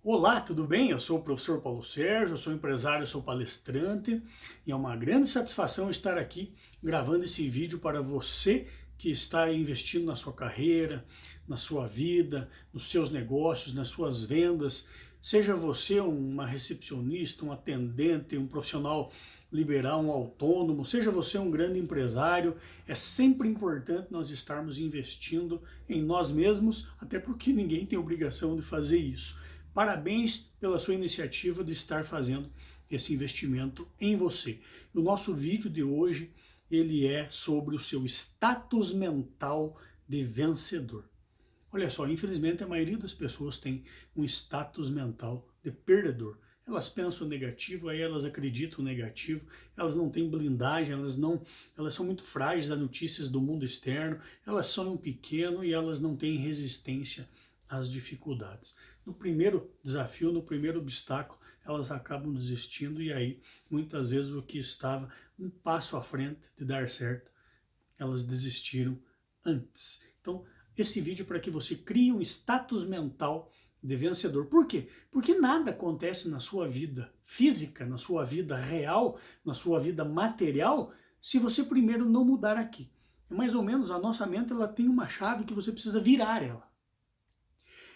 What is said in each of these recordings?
Olá, tudo bem? Eu sou o professor Paulo Sérgio, eu sou empresário, eu sou palestrante e é uma grande satisfação estar aqui gravando esse vídeo para você que está investindo na sua carreira, na sua vida, nos seus negócios, nas suas vendas. Seja você uma recepcionista, um atendente, um profissional liberal, um autônomo, seja você um grande empresário, é sempre importante nós estarmos investindo em nós mesmos, até porque ninguém tem obrigação de fazer isso. Parabéns pela sua iniciativa de estar fazendo esse investimento em você. O nosso vídeo de hoje, ele é sobre o seu status mental de vencedor. Olha só, infelizmente a maioria das pessoas tem um status mental de perdedor. Elas pensam negativo, aí elas acreditam negativo, elas não têm blindagem, elas são muito frágeis a notícias do mundo externo, elas sonham pequeno e elas não têm resistência às dificuldades. No primeiro desafio, no primeiro obstáculo, elas acabam desistindo e aí muitas vezes o que estava um passo à frente de dar certo, elas desistiram antes. Então, esse vídeo é para que você crie um status mental de vencedor. Por quê? Porque nada acontece na sua vida física, na sua vida real, na sua vida material, se você primeiro não mudar aqui. É mais ou menos, a nossa mente ela tem uma chave que você precisa virar ela.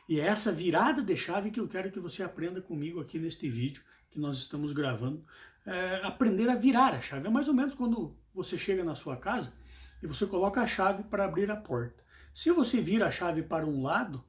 E é essa virada de chave que eu quero que você aprenda comigo aqui neste vídeo que nós estamos gravando. Aprender a virar a chave. É mais ou menos quando você chega na sua casa e você coloca a chave para abrir a porta. Se você vira a chave para um lado,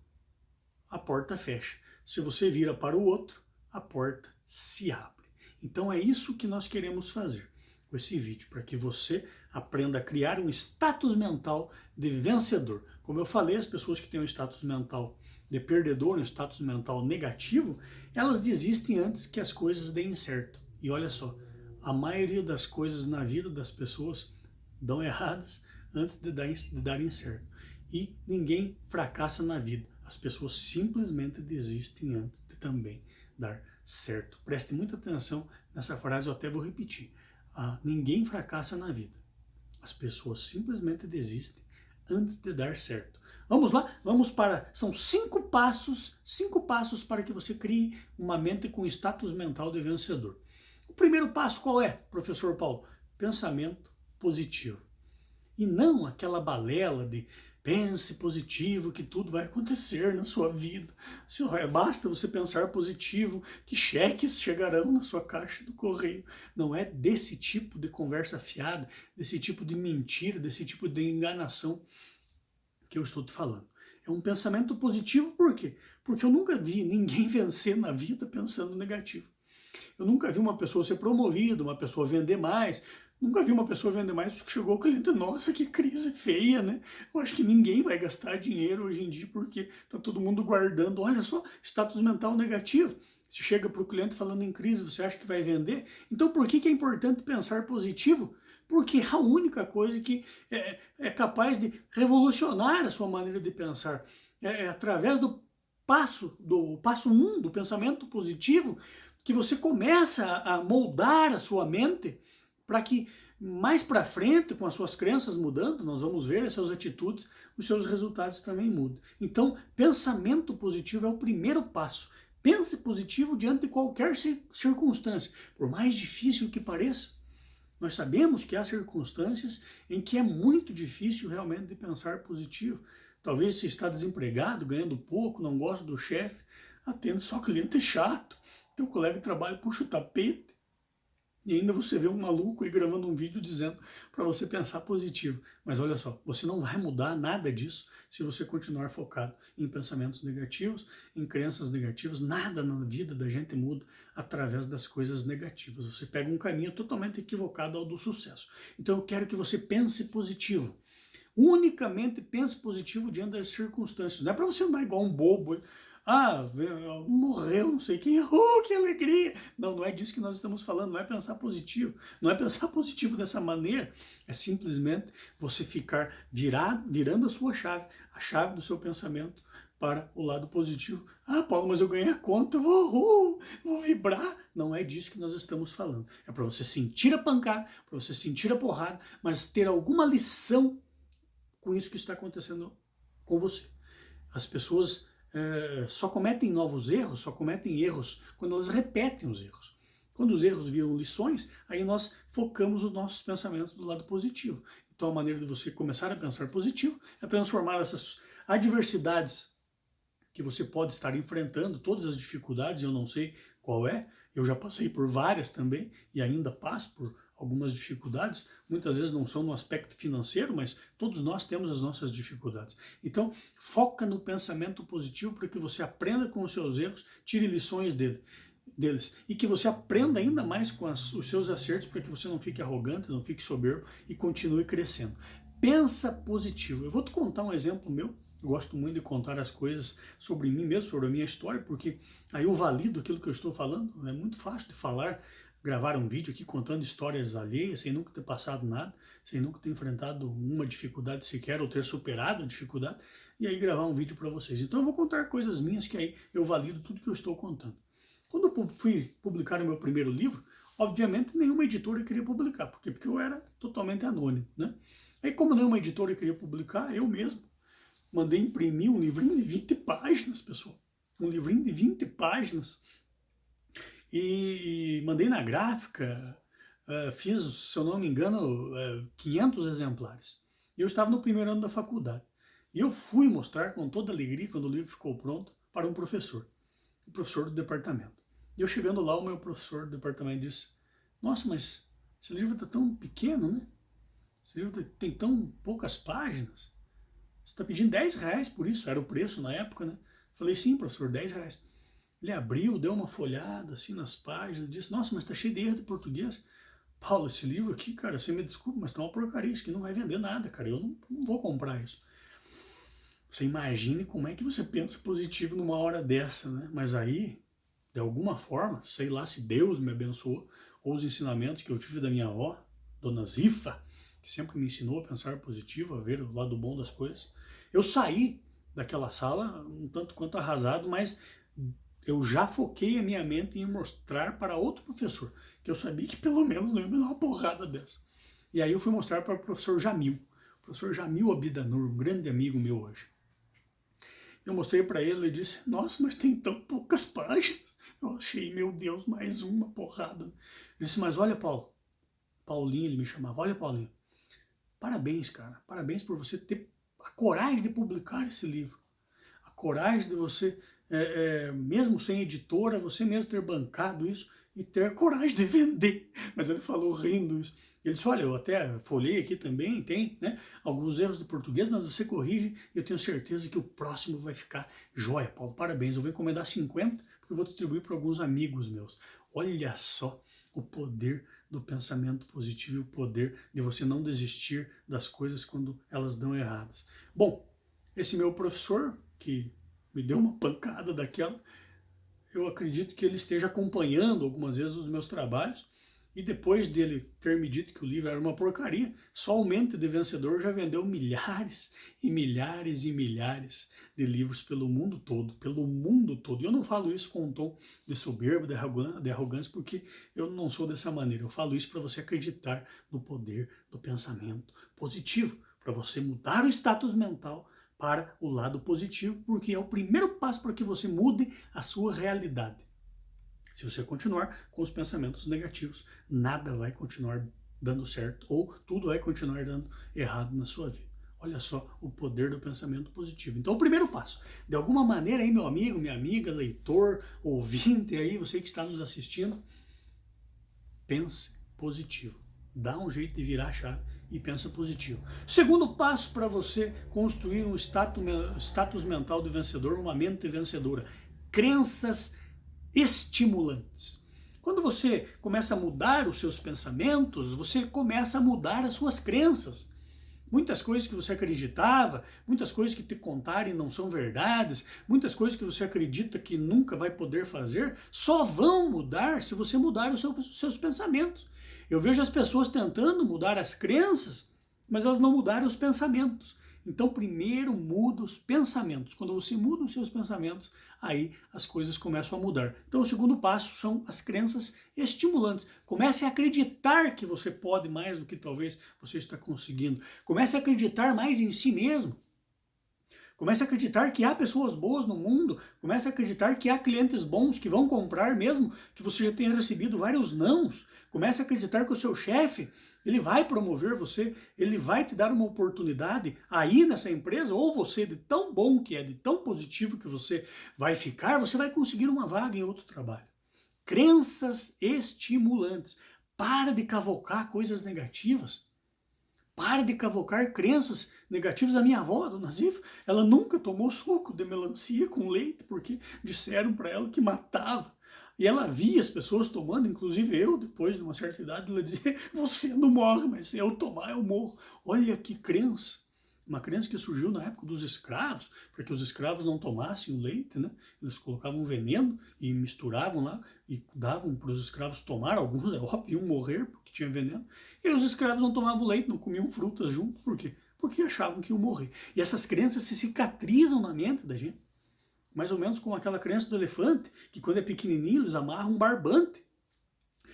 a porta fecha. Se você vira para o outro, a porta se abre. Então é isso que nós queremos fazer com esse vídeo, para que você aprenda a criar um status mental de vencedor. Como eu falei, as pessoas que têm um status mental de perdedor, um status mental negativo, elas desistem antes que as coisas deem certo. E olha só, a maioria das coisas na vida das pessoas dão erradas antes de darem certo. E ninguém fracassa na vida. As pessoas simplesmente desistem antes de também dar certo. Preste muita atenção nessa frase, eu até vou repetir. Ninguém fracassa na vida. As pessoas simplesmente desistem antes de dar certo. Vamos lá? São 5 passos para que você crie uma mente com status mental de vencedor. O primeiro passo qual é, professor Paulo? Pensamento positivo. E não aquela balela de pense positivo que tudo vai acontecer na sua vida. Basta você pensar positivo que cheques chegarão na sua caixa do correio. Não é desse tipo de conversa fiada, desse tipo de mentira, desse tipo de enganação que eu estou te falando. É um pensamento positivo por quê? Porque eu nunca vi ninguém vencer na vida pensando negativo. Eu nunca vi uma pessoa ser promovida, uma pessoa vender mais. Nunca vi uma pessoa vender mais porque chegou o cliente, nossa, que crise feia, né? Eu acho que ninguém vai gastar dinheiro hoje em dia porque tá todo mundo guardando. Olha só, status mental negativo. Se chega para o cliente falando em crise, você acha que vai vender? Então por que é importante pensar positivo? Porque é a única coisa que é capaz de revolucionar a sua maneira de pensar. É através do passo 1 do pensamento positivo que você começa a moldar a sua mente para que mais para frente, com as suas crenças mudando, nós vamos ver as suas atitudes, os seus resultados também mudam. Então, pensamento positivo é o primeiro passo. Pense positivo diante de qualquer circunstância, por mais difícil que pareça. Nós sabemos que há circunstâncias em que é muito difícil realmente de pensar positivo. Talvez se está desempregado, ganhando pouco, não gosta do chefe, atende só cliente chato. Teu colega de trabalho puxa o tapete e ainda você vê um maluco aí gravando um vídeo dizendo para você pensar positivo. Mas olha só, você não vai mudar nada disso se você continuar focado em pensamentos negativos, em crenças negativas. Nada na vida da gente muda através das coisas negativas. Você pega um caminho totalmente equivocado ao do sucesso. Então eu quero que você pense positivo. Unicamente pense positivo diante das circunstâncias. Não é para você andar igual um bobo. Morreu, não sei quem. Que alegria! Não, não é disso que nós estamos falando. Não é pensar positivo. Não é pensar positivo dessa maneira. É simplesmente você ficar virando a chave do seu pensamento para o lado positivo. Paulo, mas eu ganhei a conta, vou vibrar. Não é disso que nós estamos falando. É para você sentir a pancada, para você sentir a porrada, mas ter alguma lição com isso que está acontecendo com você. As pessoas só cometem novos erros, só cometem erros quando elas repetem os erros. Quando os erros viram lições, aí nós focamos os nossos pensamentos do lado positivo. Então a maneira de você começar a pensar positivo é transformar essas adversidades que você pode estar enfrentando, todas as dificuldades, eu não sei qual é, eu já passei por várias também e ainda passo por algumas dificuldades, muitas vezes não são no aspecto financeiro, mas todos nós temos as nossas dificuldades. Então, foca no pensamento positivo para que você aprenda com os seus erros, tire lições deles e que você aprenda ainda mais com os seus acertos para que você não fique arrogante, não fique soberbo e continue crescendo. Pensa positivo. Eu vou te contar um exemplo meu. Eu gosto muito de contar as coisas sobre mim mesmo, sobre a minha história, porque aí eu valido aquilo que eu estou falando. É muito fácil de falar, gravar um vídeo aqui contando histórias alheias, sem nunca ter passado nada, sem nunca ter enfrentado uma dificuldade sequer, ou ter superado a dificuldade, e aí gravar um vídeo para vocês. Então eu vou contar coisas minhas que aí eu valido tudo que eu estou contando. Quando eu fui publicar o meu primeiro livro, obviamente nenhuma editora queria publicar. Por quê? Porque eu era totalmente anônimo, né? Aí como nenhuma editora queria publicar, eu mesmo mandei imprimir um livrinho de 20 páginas, pessoal. Um livrinho de 20 páginas. E mandei na gráfica, fiz, se eu não me engano, 500 exemplares. E eu estava no primeiro ano da faculdade. E eu fui mostrar com toda alegria, quando o livro ficou pronto, para um professor. O professor do departamento. E eu chegando lá, o meu professor do departamento disse: nossa, mas esse livro está tão pequeno, né? Esse livro tem tão poucas páginas. Você está pedindo 10 reais por isso, era o preço na época, né? Falei, sim, professor, 10 reais. Ele abriu, deu uma folhada assim nas páginas, disse: nossa, mas está cheio de erro de português. Paulo, esse livro aqui, cara, você me desculpa, mas tá uma porcaria, isso aqui não vai vender nada, cara, eu não vou comprar isso. Você imagine como é que você pensa positivo numa hora dessa, né? Mas aí, de alguma forma, sei lá se Deus me abençoou, ou os ensinamentos que eu tive da minha avó, Dona Zifa, que sempre me ensinou a pensar positivo, a ver o lado bom das coisas. Eu saí daquela sala um tanto quanto arrasado, mas eu já foquei a minha mente em mostrar para outro professor, que eu sabia que pelo menos não ia me dar uma porrada dessa. E aí eu fui mostrar para o professor Jamil. O professor Jamil Abidanur, um grande amigo meu hoje. Eu mostrei para ele e disse: nossa, mas tem tão poucas páginas. Eu achei, meu Deus, mais uma porrada. Ele disse: mas olha, Paulo, Paulinho ele me chamava, olha, Paulinho, parabéns, cara, parabéns por você ter a coragem de publicar esse livro. A coragem de você, mesmo sem editora, você mesmo ter bancado isso e ter a coragem de vender. Mas ele falou rindo isso. Ele disse: olha, eu até folhei aqui também, tem, né, alguns erros de português, mas você corrige e eu tenho certeza que o próximo vai ficar jóia, Paulo, parabéns. Eu vou encomendar 50, porque eu vou distribuir para alguns amigos meus. Olha só o poder do pensamento positivo e o poder de você não desistir das coisas quando elas dão erradas. Bom, esse meu professor, que me deu uma pancada daquela, eu acredito que ele esteja acompanhando algumas vezes os meus trabalhos, e depois dele ter me dito que o livro era uma porcaria, só o Mente de Vencedor já vendeu milhares e milhares e milhares de livros pelo mundo todo, E eu não falo isso com um tom de soberba, de arrogância, porque eu não sou dessa maneira. Eu falo isso para você acreditar no poder do pensamento positivo, para você mudar o status mental para o lado positivo, porque é o primeiro passo para que você mude a sua realidade. Se você continuar com os pensamentos negativos, nada vai continuar dando certo, ou tudo vai continuar dando errado na sua vida. Olha só o poder do pensamento positivo. Então, o primeiro passo, de alguma maneira aí, meu amigo, minha amiga, leitor, ouvinte aí, você que está nos assistindo, pense positivo. Dá um jeito de virar a chave e pensa positivo. Segundo passo para você construir um status mental de vencedor, uma mente vencedora. Crenças estimulantes. Quando você começa a mudar os seus pensamentos, você começa a mudar as suas crenças. Muitas coisas que você acreditava, muitas coisas que te contarem não são verdades, muitas coisas que você acredita que nunca vai poder fazer, só vão mudar se você mudar os seus pensamentos. Eu vejo as pessoas tentando mudar as crenças, mas elas não mudaram os pensamentos. Então, primeiro muda os pensamentos. Quando você muda os seus pensamentos, aí as coisas começam a mudar. Então, o segundo passo são as crenças estimulantes. Comece a acreditar que você pode mais do que talvez você está conseguindo. Comece a acreditar mais em si mesmo. Comece a acreditar que há pessoas boas no mundo. Comece a acreditar que há clientes bons que vão comprar mesmo que você já tenha recebido vários nãos. Comece a acreditar que o seu chefe, ele vai promover você, ele vai te dar uma oportunidade aí nessa empresa, ou você, de tão bom que é, de tão positivo que você vai ficar, você vai conseguir uma vaga em outro trabalho. Crenças estimulantes. Para de cavocar coisas negativas. Para de cavocar crenças negativas. A minha avó, a dona Zifa, ela nunca tomou suco de melancia com leite, porque disseram para ela que matava. E ela via as pessoas tomando, inclusive eu, depois de uma certa idade, ela dizia, você não morre, mas se eu tomar, eu morro. Olha que crença. Uma crença que surgiu na época dos escravos, para que os escravos não tomassem o leite, né? Eles colocavam veneno e misturavam lá e davam para os escravos tomar. Alguns, é óbvio, iam morrer porque tinha veneno. E os escravos não tomavam leite, não comiam frutas junto. Por quê? Porque achavam que iam morrer. E essas crenças se cicatrizam na mente da gente. Mais ou menos como aquela crença do elefante, que quando é pequenininho eles amarram um barbante.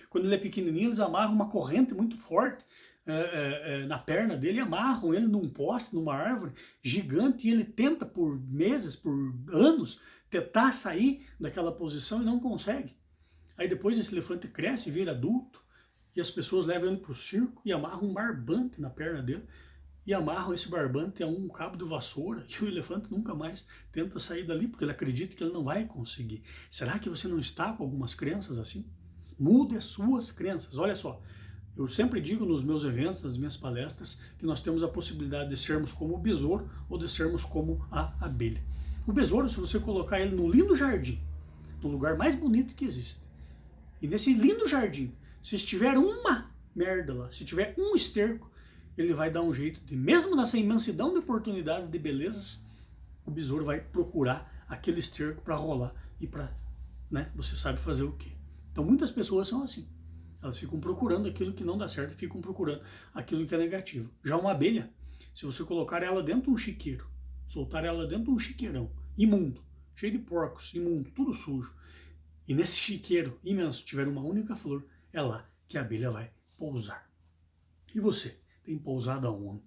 Quando ele é pequenininho eles amarram uma corrente muito forte na perna dele, amarram ele num poste, numa árvore gigante, e ele tenta por meses, por anos, tentar sair daquela posição e não consegue. Aí depois esse elefante cresce, vira adulto, e as pessoas levam ele para o circo e amarram um barbante na perna dele, e amarram esse barbante a um cabo de vassoura, e o elefante nunca mais tenta sair dali, porque ele acredita que ele não vai conseguir. Será que você não está com algumas crenças assim? Mude as suas crenças. Olha só, eu sempre digo nos meus eventos, nas minhas palestras, que nós temos a possibilidade de sermos como o besouro ou de sermos como a abelha. O besouro, se você colocar ele num lindo jardim, no lugar mais bonito que existe, e nesse lindo jardim, se estiver uma merda lá, se tiver um esterco, ele vai dar um jeito de, mesmo nessa imensidão de oportunidades, de belezas, o besouro vai procurar aquele esterco para rolar e para, né, você sabe fazer o quê. Então muitas pessoas são assim. Elas ficam procurando aquilo que não dá certo, ficam procurando aquilo que é negativo. Já uma abelha, se você colocar ela dentro de um chiqueiro, soltar ela dentro de um chiqueirão imundo, cheio de porcos, imundo, tudo sujo, e nesse chiqueiro imenso tiver uma única flor, é lá que a abelha vai pousar. E você, tem pousado aonde?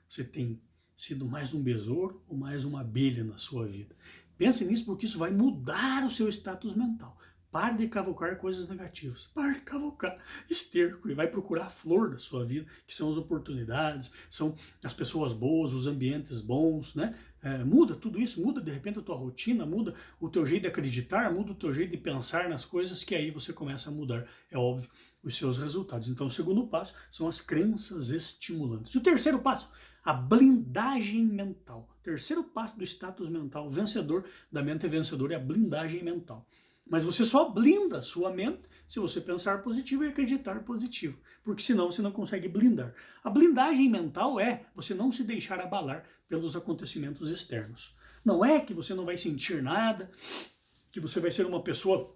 Você tem sido mais um besouro ou mais uma abelha na sua vida? Pense nisso, porque isso vai mudar o seu status mental. Pare de cavocar coisas negativas. Pare de cavocar esterco e vai procurar a flor da sua vida, que são as oportunidades, são as pessoas boas, os ambientes bons, né? Muda tudo isso, muda de repente a tua rotina, muda o teu jeito de acreditar, muda o teu jeito de pensar nas coisas, que aí você começa a mudar, é óbvio, os seus resultados. Então o segundo passo são as crenças estimulantes. E o terceiro passo, a blindagem mental. O terceiro passo do status mental vencedor, da mente vencedora, é a blindagem mental. Mas você só blinda a sua mente se você pensar positivo e acreditar positivo, porque senão você não consegue blindar. A blindagem mental é você não se deixar abalar pelos acontecimentos externos. Não é que você não vai sentir nada, que você vai ser uma pessoa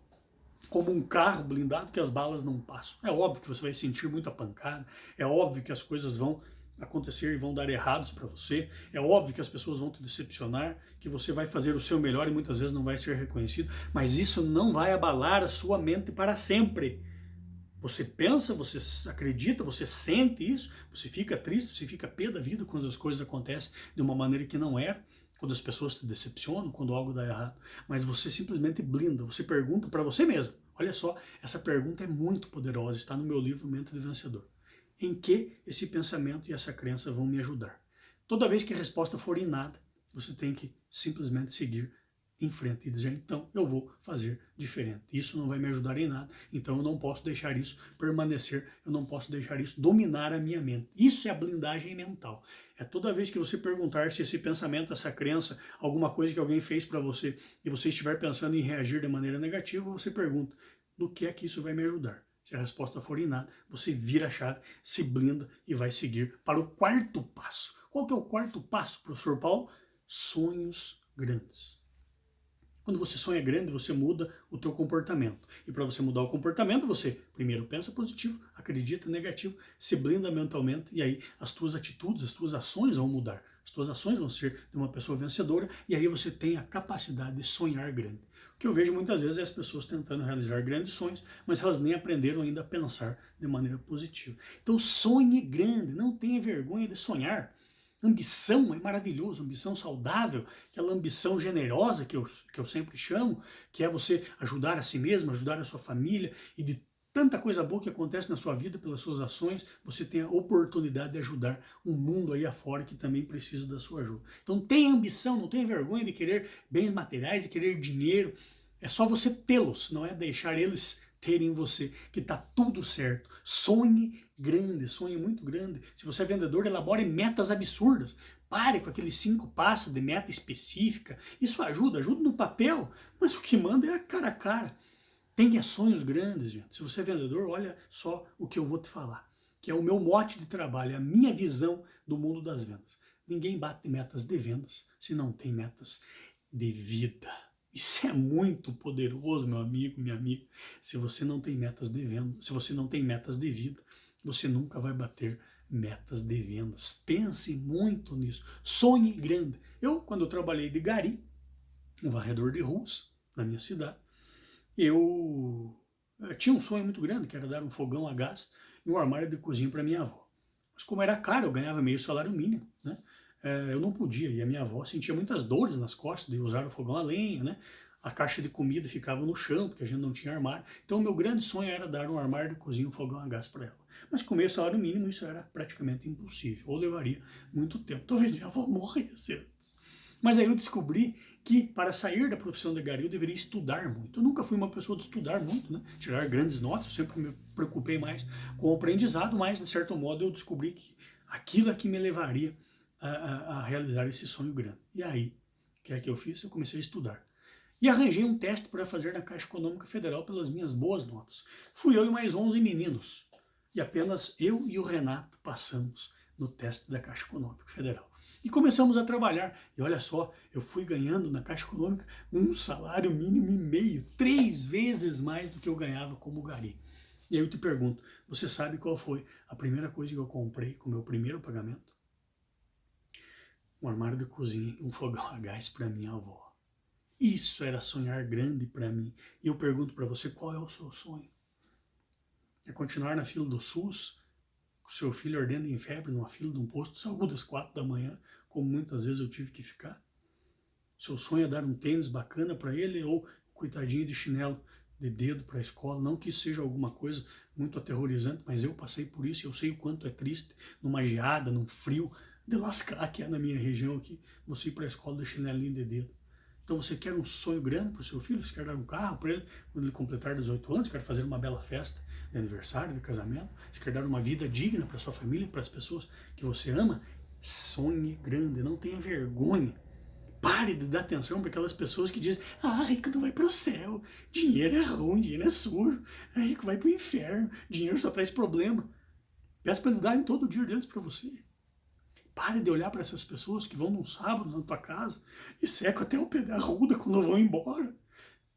como um carro blindado que as balas não passam. É óbvio que você vai sentir muita pancada, é óbvio que as coisas vão acontecer e vão dar errados para você, é óbvio que as pessoas vão te decepcionar, que você vai fazer o seu melhor e muitas vezes não vai ser reconhecido, mas isso não vai abalar a sua mente para sempre. Você pensa, você acredita, você sente isso, você fica triste, você fica pé da vida quando as coisas acontecem de uma maneira que não era, quando as pessoas te decepcionam, quando algo dá errado, mas você simplesmente blinda, você pergunta para você mesmo. Olha só, essa pergunta é muito poderosa, está no meu livro Mente de Vencedor. Em que esse pensamento e essa crença vão me ajudar? Toda vez que a resposta for em nada, você tem que simplesmente seguir em frente e dizer, então eu vou fazer diferente. Isso não vai me ajudar em nada, então eu não posso deixar isso permanecer, eu não posso deixar isso dominar a minha mente. Isso é a blindagem mental. É toda vez que você perguntar se esse pensamento, essa crença, alguma coisa que alguém fez para você e você estiver pensando em reagir de maneira negativa, você pergunta, do que é que isso vai me ajudar? Se a resposta for em nada, você vira a chave, se blinda e vai seguir para o quarto passo. Qual que é o quarto passo, professor Paulo? Sonhos grandes. Quando você sonha grande, você muda o teu comportamento. E para você mudar o comportamento, você primeiro pensa positivo, acredita negativo, se blinda mentalmente e aí as tuas atitudes, as tuas ações vão mudar. As tuas ações vão ser de uma pessoa vencedora e aí você tem a capacidade de sonhar grande. O que eu vejo muitas vezes é as pessoas tentando realizar grandes sonhos, mas elas nem aprenderam ainda a pensar de maneira positiva. Então sonhe grande, não tenha vergonha de sonhar. Ambição é maravilhoso, ambição saudável, aquela ambição generosa que eu sempre chamo, que é você ajudar a si mesmo, ajudar a sua família, e de tanta coisa boa que acontece na sua vida pelas suas ações, você tem a oportunidade de ajudar um mundo aí afora que também precisa da sua ajuda. Então tenha ambição, não tenha vergonha de querer bens materiais, de querer dinheiro, é só você tê-los, não é deixar eles terem você, que está tudo certo. Sonhe grande, sonhe muito grande. Se você é vendedor, elabore metas absurdas. Pare com aqueles 5 passos de meta específica. Isso ajuda no papel, mas o que manda é a cara a cara. Tenha sonhos grandes, gente. Se você é vendedor, olha só o que eu vou te falar, que é o meu mote de trabalho, é a minha visão do mundo das vendas. Ninguém bate metas de vendas se não tem metas de vida. Isso é muito poderoso, meu amigo, minha amiga. Se você não tem metas de venda, se você não tem metas de vida, você nunca vai bater metas de vendas. Pense muito nisso. Sonhe grande. Quando eu trabalhei de gari, um varredor de ruas na minha cidade, eu tinha um sonho muito grande, que era dar um fogão a gás e um armário de cozinha para minha avó. Mas como era caro, eu ganhava meio salário mínimo, né? Eu não podia, e a minha avó sentia muitas dores nas costas de usar o fogão a lenha, né? A caixa de comida ficava no chão, porque a gente não tinha armário. Então, o meu grande sonho era dar um armário de cozinha, um fogão a gás para ela. Mas com meio salário mínimo, isso era praticamente impossível, ou levaria muito tempo. Talvez minha avó morresse antes. Mas aí eu descobri que para sair da profissão de gari eu deveria estudar muito. Eu nunca fui uma pessoa de estudar muito, né? Tirar grandes notas, eu sempre me preocupei mais com o aprendizado, mas de certo modo eu descobri que aquilo é que me levaria a realizar esse sonho grande. E aí, o que é que eu fiz? Eu comecei a estudar. E arranjei um teste para fazer na Caixa Econômica Federal pelas minhas boas notas. Fui eu e mais 11 meninos. E apenas eu e o Renato passamos no teste da Caixa Econômica Federal. E começamos a trabalhar. E olha só, eu fui ganhando na Caixa Econômica um salário mínimo e meio, 3 vezes mais do que eu ganhava como gari. E aí eu te pergunto, você sabe qual foi a primeira coisa que eu comprei com o meu primeiro pagamento? Um armário de cozinha e um fogão a gás para minha avó. Isso era sonhar grande para mim. E eu pergunto para você, qual é o seu sonho? É continuar na fila do SUS, com seu filho ardendo em febre, numa fila de um posto de saúde às 4 da manhã, como muitas vezes eu tive que ficar? Seu sonho é dar um tênis bacana para ele, ou coitadinho de chinelo de dedo para a escola? Não que isso seja alguma coisa muito aterrorizante, mas eu passei por isso e eu sei o quanto é triste, numa geada, num frio de lascar que é na minha região aqui, você ir para a escola de chinelinho de dedo. Então você quer um sonho grande para o seu filho, você quer dar um carro para ele quando ele completar 18 anos, você quer fazer uma bela festa de aniversário, de casamento, você quer dar uma vida digna para sua família, para as pessoas que você ama. Sonhe grande, não tenha vergonha. Pare de dar atenção para aquelas pessoas que dizem: ah, rico não vai para o céu, dinheiro é ruim, dinheiro é sujo, rico vai para o inferno, dinheiro só traz problema. Peça para eles darem todo o dinheiro deles para você. Pare de olhar para essas pessoas que vão num sábado na tua casa e secam até o pé da arruda quando vão embora.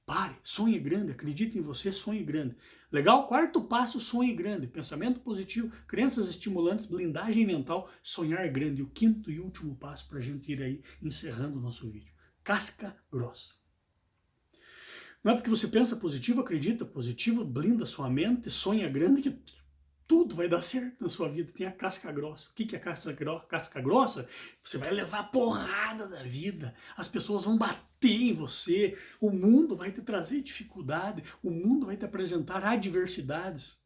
Pare, sonhe grande, acredite em você, sonhe grande. Legal? Quarto passo, sonhe grande. Pensamento positivo, crenças estimulantes, blindagem mental, sonhar grande. O quinto e último passo para a gente ir aí encerrando o nosso vídeo. Casca grossa. Não é porque você pensa positivo, acredita positivo, blinda sua mente, sonha grande que tudo vai dar certo na sua vida. Tem a casca grossa. O que é casca grossa? Você vai levar a porrada da vida. As pessoas vão bater em você. O mundo vai te trazer dificuldade. O mundo vai te apresentar adversidades.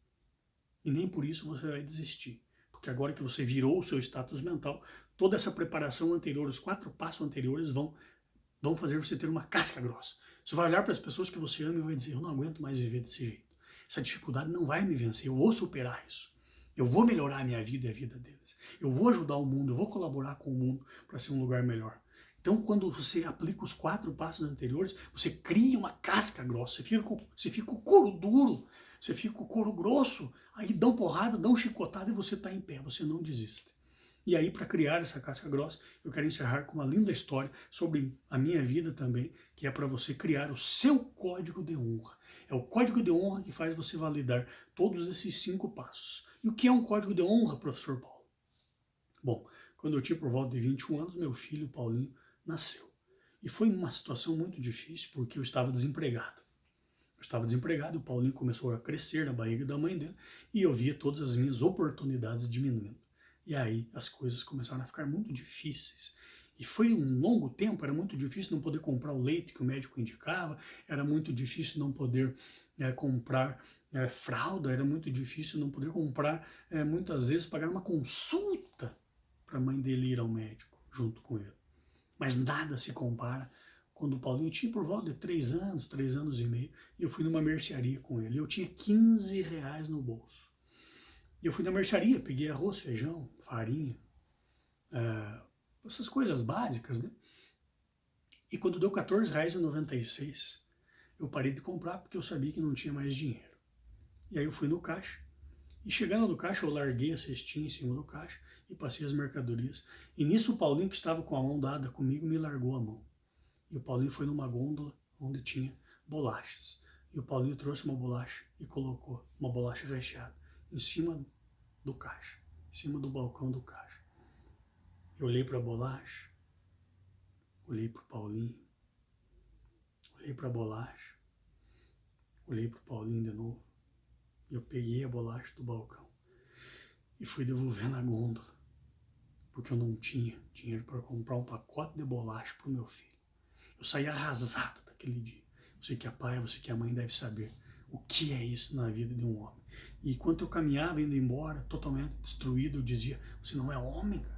E nem por isso você vai desistir. Porque agora que você virou o seu status mental, toda essa preparação anterior, os 4 passos anteriores vão fazer você ter uma casca grossa. Você vai olhar para as pessoas que você ama e vai dizer: eu não aguento mais viver desse jeito. Essa dificuldade não vai me vencer, eu vou superar isso. Eu vou melhorar a minha vida e a vida deles. Eu vou ajudar o mundo, eu vou colaborar com o mundo para ser um lugar melhor. Então, quando você aplica os 4 passos anteriores, você cria uma casca grossa, você fica o couro duro, você fica o couro grosso, aí dão porrada, dão chicotada e você está em pé, você não desiste. E aí, para criar essa casca grossa, eu quero encerrar com uma linda história sobre a minha vida também, que é para você criar o seu código de honra. É o código de honra que faz você validar todos esses 5 passos. E o que é um código de honra, professor Paulo? Bom, quando eu tinha por volta de 21 anos, meu filho, Paulinho, nasceu. E foi uma situação muito difícil, porque eu estava desempregado. Eu estava desempregado e o Paulinho começou a crescer na barriga da mãe dele, e eu via todas as minhas oportunidades diminuindo. E aí as coisas começaram a ficar muito difíceis. E foi um longo tempo, era muito difícil não poder comprar o leite que o médico indicava, era muito difícil não poder comprar fralda, era muito difícil não poder comprar, muitas vezes, pagar uma consulta para a mãe dele ir ao médico junto com ele. Mas nada se compara quando o Paulinho tinha por volta de 3 anos e meio, e eu fui numa mercearia com ele. Eu tinha 15 reais no bolso. E eu fui na mercearia, peguei arroz, feijão, farinha, essas coisas básicas, né? E quando deu R$14,96, eu parei de comprar porque eu sabia que não tinha mais dinheiro. E aí eu fui no caixa, e chegando no caixa eu larguei a cestinha em cima do caixa e passei as mercadorias. E nisso o Paulinho, que estava com a mão dada comigo, me largou a mão. E o Paulinho foi numa gôndola onde tinha bolachas. E o Paulinho trouxe uma bolacha e colocou uma bolacha recheada em cima do caixa, em cima do balcão do caixa. Eu olhei para a bolacha, olhei para o Paulinho, olhei para a bolacha, olhei para o Paulinho de novo. E eu peguei a bolacha do balcão e fui devolver na gôndola, porque eu não tinha dinheiro para comprar um pacote de bolacha para o meu filho. Eu saí arrasado daquele dia. Você que é pai, você que é mãe deve saber o que é isso na vida de um homem. E enquanto eu caminhava indo embora, totalmente destruído, eu dizia: você não é homem, cara.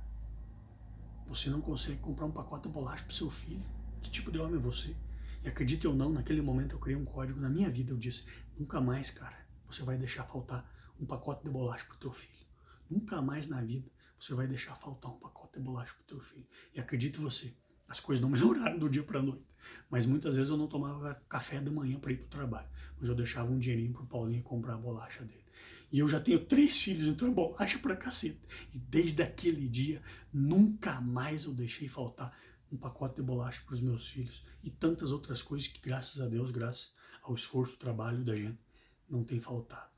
Você não consegue comprar um pacote de bolacha para o seu filho. Que tipo de homem é você? E acredite ou não, naquele momento eu criei um código na minha vida. Eu disse: nunca mais, cara, você vai deixar faltar um pacote de bolacha para o teu filho. Nunca mais na vida você vai deixar faltar um pacote de bolacha para o teu filho. E acredite você, as coisas não melhoraram do dia para a noite. Mas muitas vezes eu não tomava café da manhã para ir para o trabalho. Mas eu deixava um dinheirinho para o Paulinho comprar a bolacha dele. E eu já tenho 3 filhos, então é bolacha pra caceta. E desde aquele dia, nunca mais eu deixei faltar um pacote de bolacha para os meus filhos. E tantas outras coisas que, graças a Deus, graças ao esforço, ao trabalho da gente, não tem faltado.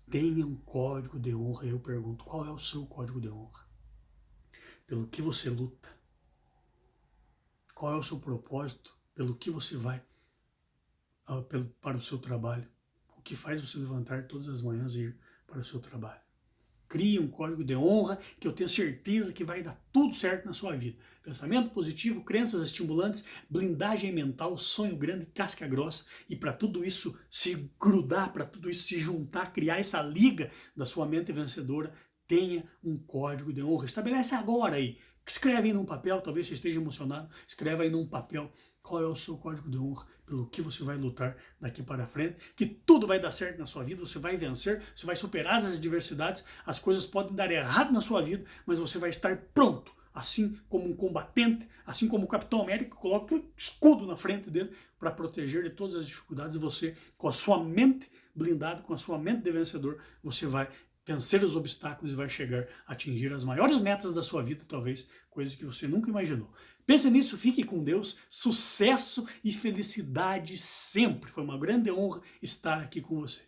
Tenha um código de honra. Eu pergunto, qual é o seu código de honra? Pelo que você luta? Qual é o seu propósito? Pelo que você vai para o seu trabalho? O que faz você levantar todas as manhãs e ir para o seu trabalho? Crie um código de honra que eu tenho certeza que vai dar tudo certo na sua vida. Pensamento positivo, crenças estimulantes, blindagem mental, sonho grande, casca grossa. E para tudo isso se grudar, para tudo isso se juntar, criar essa liga da sua mente vencedora, tenha um código de honra. Estabelece agora aí. Escreve aí num papel, talvez você esteja emocionado, escreve aí num papel qual é o seu código de honra, pelo que você vai lutar daqui para frente, que tudo vai dar certo na sua vida, você vai vencer, você vai superar as adversidades, as coisas podem dar errado na sua vida, mas você vai estar pronto, assim como um combatente, assim como o Capitão América coloca um escudo na frente dele para proteger de todas as dificuldades. Você, com a sua mente blindada, com a sua mente de vencedor, você vai vencer os obstáculos e vai chegar a atingir as maiores metas da sua vida, talvez, coisas que você nunca imaginou. Pense nisso, fique com Deus, sucesso e felicidade sempre. Foi uma grande honra estar aqui com você.